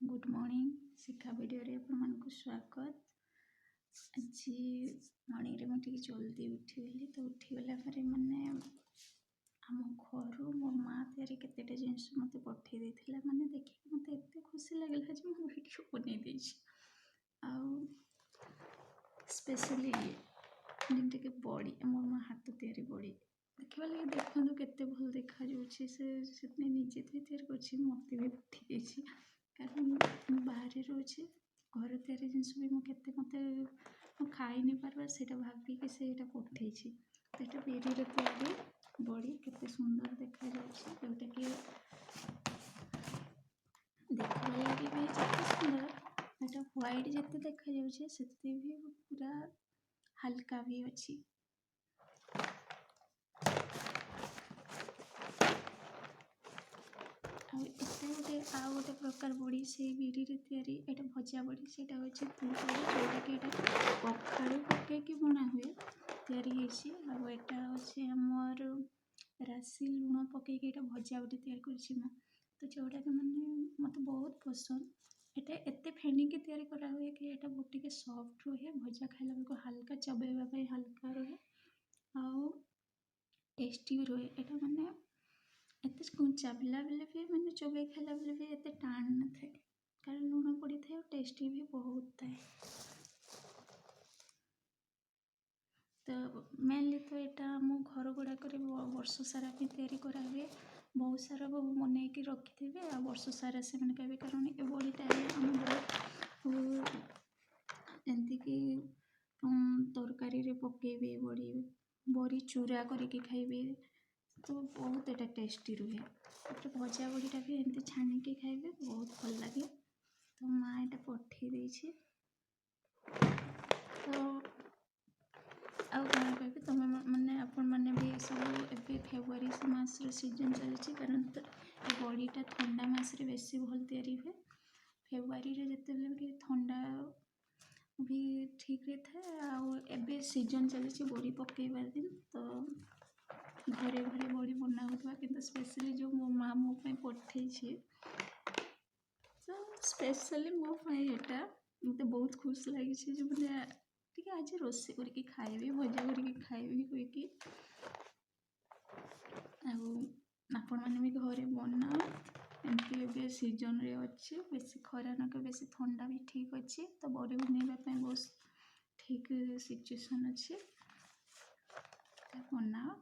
Good morning शिखा video रे आपको स्वागत। आज मॉर्निंग रे मुझे जल्दी उठीगली तो उठीगला मैंने आम घर मो माँ तैयारी केतेटा जिनस मत पठे देथिला माने देखिए मत एते खुशी लागला जे मो वीडियो बनै देछि स्पेशली जेमती कि बड़ी मोर माँ हाथ तैयारी बड़ी देखा लगे देखो केते भल देखा जाउछि से निजे तो तैयारी करछि मते भी पठे देछि कारण बाहर रोचे घर तैयारी जिनस भी मुझे मत खाई नहीं पार्बार से भाविकी से पठे तो बिरी तैयारी बड़ी केते सुंदर देखा जोटा कि देखा लगे भी जिते सुंदर एटा व्हाइट जिते देखा जाउछि सेते भी पूरा हल्का भी अच्छी गोटे आउ गोटे प्रकार बड़ी से बिरी तैयारी एटा भजा बड़ी से जोटा कि कखारू पकईकि बना हुए तैयारी अच्छे आमर राशि लुण पकईकि भजा बड़ी तैयारी कर तो जोटा कि मैंने मत बहुत पसंद एटा एते फेनिकी तैयारी करा हुए कि एटा बहुत टिके सॉफ्ट रहे भजा खाइला बेलको हल्का चबेबा हल्का रहे आउ टेस्टी भी रहे एटा माने एत चाबिला बेले भी मैंने चोबे खाला बेले भी एत टाण न थे कारण लुण पड़ी थे और टेस्टी भी बहुत थाए। तो मेनली तो यहाँ मो घर गुड़ाक वर्ष सारा भी तैयारी करा हुए बहुत सारा मन रखी थे आ वर्ष सारा से मैंने कहे कारण ये बड़ीटा एमतीक तरकारी पकेबे बड़ी बड़ी चूरा करके खाइबे तो बहुत एटा टेस्टी रुहे भजा बड़ीटा भी एमती छाणिकी खाइबे बहुत भल लगे तो माँ एटा पठे देछि तो आउ कौन कहे तुम मैंने आपण मैंने भी सब ए फेब्रुआरी मास सीजन चलती कारण बड़ीटा ठंडा मस बेसी भल तैयारी हुए फेब्रुआरी जिते भी ठंडा भी ठीक थाए आबे सीजन चली बड़ी पकेबार दिन तो घरे घरे बड़ी बना होता कि स्पेशली जो मो माँ मो पठे तो स्पेशली मोटा मत बहुत खुश लगी मैंने आज रोसे करके खाइबी भजा करके खाइबी कहीकि आपण मैंने भी घरे बनाओ एमती ए सीजन रे अच्छे बेसी खरा नक बेसी ठंडा भी ठीक अच्छे तो बड़ी बनवाई बहुत ठीक सिचुएसन अच्छे बनाओ